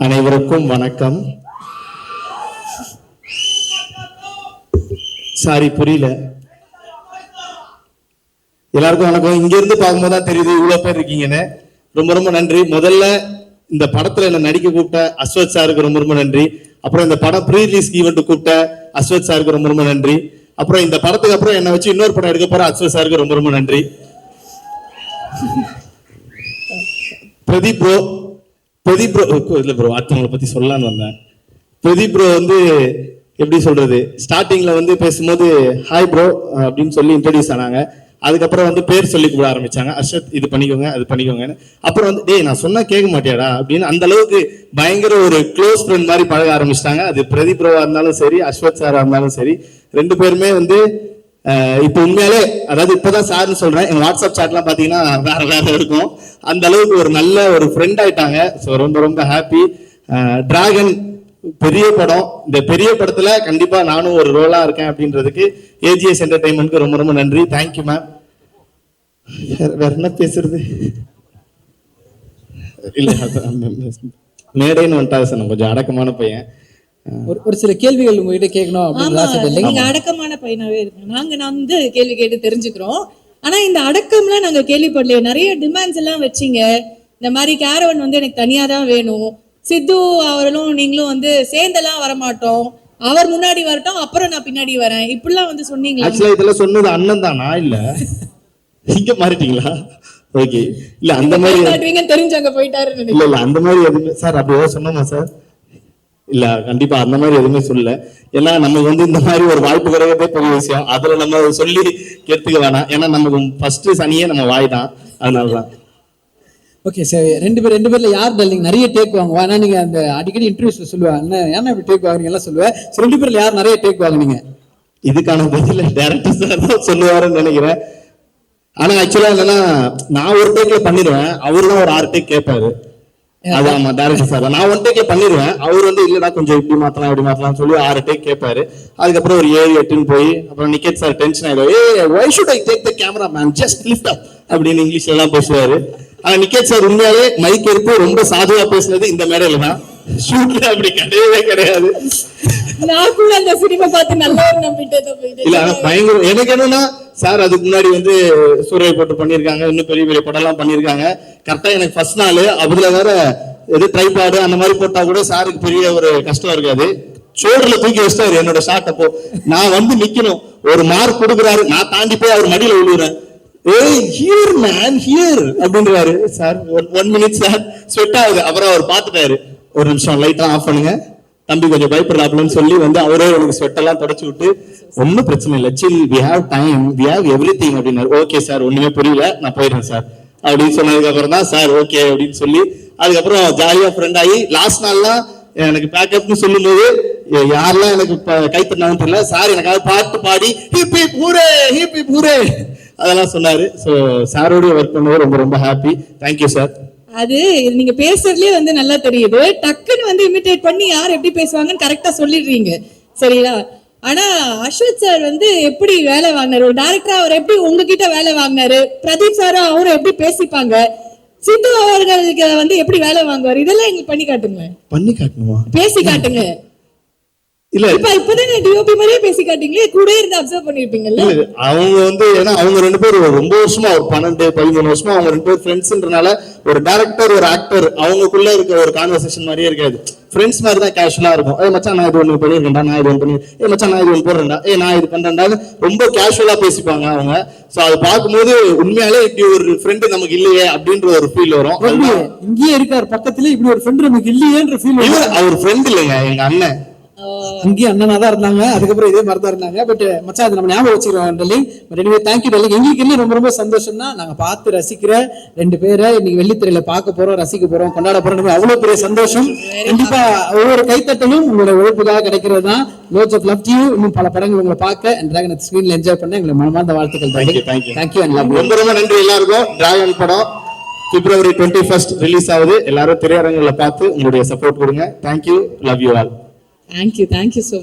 அனைவருக்கும் வணக்கம். சாரி, புரியல. எல்லாருக்கும் வணக்கம். இங்க இருந்து பார்க்கும்போது தான் தெரியுது இவ்வளவு பேர் இருக்கீங்கன்னு. ரொம்ப ரொம்ப நன்றி. முதல்ல இந்த படத்துல என்ன நடிக்க கூப்பிட்ட அஸ்வத் சாருக்கு ரொம்ப ரொம்ப நன்றி. அப்புறம் இந்த படம் ப்ரீ ரிலீஸ் ஈவெண்ட் கூப்பிட்ட அஸ்வத் சாருக்கு ரொம்ப ரொம்ப நன்றி. அப்புறம் இந்த படத்துக்கு அப்புறம் என்ன வச்சு இன்னொரு படம் எடுக்க போற அஸ்வத் சாருக்கு ரொம்ப ரொம்ப நன்றி. பிரதீப் ப்ரோ இல்ல ப்ரோ, அடுத்தவங்களை பத்தி சொல்லலான்னு வந்தேன். பிரதீப் ப்ரோ வந்து எப்படி சொல்றது, ஸ்டார்டிங்ல வந்து பேசும்போது ஹாய் ப்ரோ அப்படின்னு சொல்லி இன்ட்ரடியூஸ் ஆனாங்க. அதுக்கப்புறம் வந்து பேர் சொல்லி கூட ஆரம்பிச்சாங்க. அர்ஷத் இது பண்ணிக்கோங்க அது பண்ணிக்கோங்கன்னு. அப்புறம் வந்து டேய் நான் சொன்னா கேட்க மாட்டியாடா அப்படின்னு அந்த அளவுக்கு பயங்கர ஒரு க்ளோஸ் ஃப்ரெண்ட் மாதிரி பழக ஆரம்பிச்சிட்டாங்க. அது பிரதீப் ப்ரோவா இருந்தாலும் சரி, அஸ்வத் சாரா இருந்தாலும் சரி, ரெண்டு பேருமே வந்து இப்போ உண்மையாலே, அதாவது இப்பதான் சார்னு சொல்றேன், எங்க வாட்ஸ்அப் சாட்லாம் பாத்தீங்கன்னா வேற வேற இருக்கும். அந்த அளவுக்கு ஒரு நல்ல ஒரு ஃப்ரெண்ட் ஆயிட்டாங்க. ஸோ ரொம்ப ரொம்ப ஹாப்பி. டிராகன் பெரிய படம். இந்த பெரிய படத்துல கண்டிப்பா நானும் ஒரு ரோலா இருக்கேன் அப்படின்றதுக்கு ஏஜிஎஸ் என்டர்டைன்மெண்ட்க்கு ரொம்ப ரொம்ப நன்றி. Thank you ma'am. வேற என்ன பேசுறது இல்ல, மேடைன்னு வந்துட்டா சார், நான் கொஞ்சம் அடக்கமான பையன். ஒரு சில கேள்விகள் உங்ககிட்ட கேட்கணும். நீங்க அடக்கமான பையனாவே இருக்கு. நாங்க வந்து கேள்வி கேட்டு தெரிஞ்சுக்கிறோம். ஆனா இந்த அடக்கம்லாம் நாங்க கேள்விப்படலையே. நிறைய டிமாண்ட்ஸ் எல்லாம் வச்சீங்க. இந்த மாதிரி கேரவன் வந்து எனக்கு தனியா தான் வேணும், சித்து அவர்களும் நீங்களும் வந்து சேர்ந்தெல்லாம் வரமாட்டோம், அவர் முன்னாடி வரட்டும் அப்புறம் நான் பின்னாடி வரேன், இப்படிலாம் வந்து சொன்னீங்களா? ஆக்சுவலா இதெல்லாம் சொன்னது அண்ணன் தான், நான் இல்ல. இங்க மாறிட்டீங்களா? ஓகே. இல்ல அந்த மாதிரி தெரிஞ்சவங்க போயிட்டாரு. இல்ல அந்த மாதிரி எதுவுமே சார் அப்படி ஏதாவது சொன்னோமா சார்? இல்ல கண்டிப்பா அந்த மாதிரி எதுவுமே சொல்லல. ஏன்னா நமக்கு வந்து இந்த மாதிரி ஒரு வாய்ப்பு கிடைக்கிறதே பெரிய விஷயம். அதுல நம்ம சொல்லி கேட்டுக்க வேணாம். ஏன்னா நமக்கு ஃபர்ஸ்ட் சனியே நம்ம வாய் தான், அதனாலதான். ஓகே சார், ரெண்டு பேர்ல யார் டல்லிங் நிறைய டேக் வாங்குவா? ஏன்னா நீங்க அந்த அடிக்கடி இன்டர்வியூஸ்ல சொல்லுவாங்க ஏன்னா இப்படி டேக் வாங்குறீங்க எல்லாம் சொல்லுவேன். ரெண்டு பேர்ல யார் நிறைய டேக் வாங்குனீங்க? இதுக்கான பதில டைரக்டர் சார் தான் சொல்லுவாருன்னு நினைக்கிறேன். ஆனா ஆக்சுவலா என்னன்னா, நான் ஒரு டேக்ல பண்ணிடுவேன், அவரு தான் ஒரு 6 டேக் கேட்பாரு. அதான் டைரக்டர் சார். நான் 1 டேக்ல பண்ணிடுவேன், அவர் வந்து இல்லடா கொஞ்சம் இப்படி மாத்தலாம் இப்படி மாத்தலாம் சொல்லி 6 டேக் கேட்பாரு. அதுக்கப்புறம் ஒரு 7 8ன்னு போய் அப்புறம் நிக்கேத் சார் டென்ஷன் ஆயிடும். why should I take the camera man, just lift up அப்படின்னு இங்கிலீஷ்ல எல்லாம் பேசுவாரு. ஆனா நிக்கேத் சார் உண்மையாலே மைக் எடுத்து ரொம்ப சாதுவா பேசுனது இந்த மேடையில தான். ஷூட்ல அப்படி கிடையவே கிடையாது. நான் கூட அந்த சினிமா பார்த்து நல்லா நம்பிட்டேன். இல்ல ஆனா பயங்கர எனக்கு என்னன்னா சார் அதுக்கு முன்னாடி வந்து சூரிய போட்டு பண்ணிருக்காங்க, இன்னும் பெரிய பெரிய படம் எல்லாம் பண்ணிருக்காங்க. கரெக்டா எனக்கு ஃபர்ஸ்ட் நாள் அதுல வேற எது ட்ரைபாடு அந்த மாதிரி போட்டா கூட சாருக்கு பெரிய ஒரு கஷ்டம் இருக்காது. ஷோல்டர்ல தூக்கி வச்சிட்டாரு என்னோட ஷாட். அப்போ நான் வந்து நிக்கணும், ஒரு மார்க் கொடுக்குறாரு, நான் தாண்டி போய் அவர் மடியில விழுவுறேன். ஏய் ஹியர் மேன் ஹியர் அப்படின்றாரு. சார் 1 மினிட் சார், ஸ்வெட் ஆகுது. அப்புறம் அவர் பார்த்துட்டாரு, ஒரு நிமிஷம் லைட்டா ஆஃப் பண்ணுங்க தம்பி கொஞ்சம் பயப்படலாம்னு சொல்லி வந்து அவரே எனக்கு ஸ்வெட் எல்லாம் தொடச்சு விட்டு ஒன்னும் பிரச்சனை இல்லை, chill, we have time, we have everything அப்படின்னாரு. ஓகே சார், ஒண்ணுமே புரியல, நான் போயிடுறேன் சார் அப்படின்னு சொன்னதுக்கு அப்புறம் தான் சார் ஓகே அப்படின்னு சொல்லி அதுக்கப்புறம் ஜாலியா ஃப்ரெண்ட் ஆகி லாஸ்ட் நாள்லாம் எனக்கு பேக்கப்னு சொல்லும் போது யாரெல்லாம் எனக்கு கைத்தட்டினாங்கன்னு தெரியல, சார் எனக்காக பாட்டு பாடி hip hip hooray hip hip hooray அதெல்லாம் சொன்னாரு. ஸோ சாரோட ஒர்க் பண்ணது ரொம்ப ரொம்ப ஹாப்பி. Thank you sir. அது நீங்க பேசுறதுலயே வந்து நல்லா தெரியுது. டக்குன்னு வந்து இமிட்டேட் பண்ணி யார் எப்படி பேசுவாங்கன்னு கரெக்டா சொல்லிடுறீங்க, சரியா? ஆனா அஸ்வத் சார் வந்து எப்படி வேலை வாங்கினாரு, ஒரு டைரக்டரா அவர் எப்படி உங்ககிட்ட வேலை வாங்கினாரு, பிரதீப் சாரும் அவரும் எப்படி பேசிப்பாங்க, சித்து அவர்களுக்கு வந்து எப்படி வேலை வாங்குவாரு, இதெல்லாம் எங்களுக்கு பண்ணி காட்டுங்க. பண்ணி காட்டணுமா? பேசி காட்டுங்க. இல்ல இப்பதான் டிஓபி மாதிரியே பேசி காட்டீங்களே, கூட இருந்து அப்சர்வ் பண்ணிருப்பீங்கல்ல. அவங்க வந்து ஏன்னா அவங்க 2 பேரும் ரொம்ப வருஷமா, ஒரு 12-13 வருஷமா அவங்க 2 பேரும் ஃப்ரெண்ட்ஸ்ன்றனால ஒரு டைரக்டர் ஒரு ஆக்டர் அவங்களுக்குள்ள இருக்க ஒரு கான்வர்சேஷன் மாதிரியே இருக்காது. ஃப்ரெண்ட்ஸ் மாதிரி தான் கேஷுவலா இருக்கும். மச்சான் நான் இது ஒண்ணு பண்ணிருக்கேன்டா, நான் இது ஒண்ணு பண்ணி, மச்சான் நான் இது ஒண்ணு போடுறேன்டா, நான் இது பண்றேன்டா, ரொம்ப கேஷுவலா பேசிப்பாங்க அவங்க. சோ அது பார்க்கும்போது உண்மையாலே இப்படி ஒரு ஃப்ரெண்டு நமக்கு இல்லையே அப்படின்ற ஒரு ஃபீல் வரும். இங்கேயே இருக்காரு பக்கத்துல, இப்படி ஒரு ஃப்ரெண்ட் நமக்கு இல்லையேன்ற ஃபீல் வரும். அவர் ஃப்ரெண்ட் இல்லைங்க, எங்க அண்ணன். அங்கேயும் அண்ணனா தான் இருந்தாங்க, அதுக்கப்புறம் இதே மாதிரி தான் இருந்தாங்க. பட் மச்சான் அது நம்ம ஞாபகம் வச்சுக்கிறோம் telling. But anyway thank you telling. எங்களுக்கு இன்னும் ரொம்ப ரொம்ப சந்தோஷம் தான், நாங்க பார்த்து ரசிக்கிற 2 பேரை இன்னைக்கு வெள்ளித்திரையில பார்க்க போறோம், ரசிக்க போறோம், கொண்டாட போறோம். அவ்வளவு பெரிய சந்தோஷம். கண்டிப்பா ஒவ்வொரு கைத்தட்டலும் உங்களோட உழைப்புக்காக கிடைக்கிறது தான். Lots of love to you. இன்னும் பல படங்கள் உங்களை பார்க்க டிராகன் ஸ்கிரீன்ல என்ஜாய் பண்ண எங்களுக்கு மனமார்ந்த வாழ்த்துக்கள். Thank you and love. ரொம்ப ரொம்ப நன்றி எல்லாருக்கும். டிராகன் படம் February 21 ரிலீஸ் ஆகுது. எல்லாரும் திரையரங்குல பார்த்து உங்களுடைய சப்போர்ட் கொடுங்க. Thank you, love you all. Thank you so much.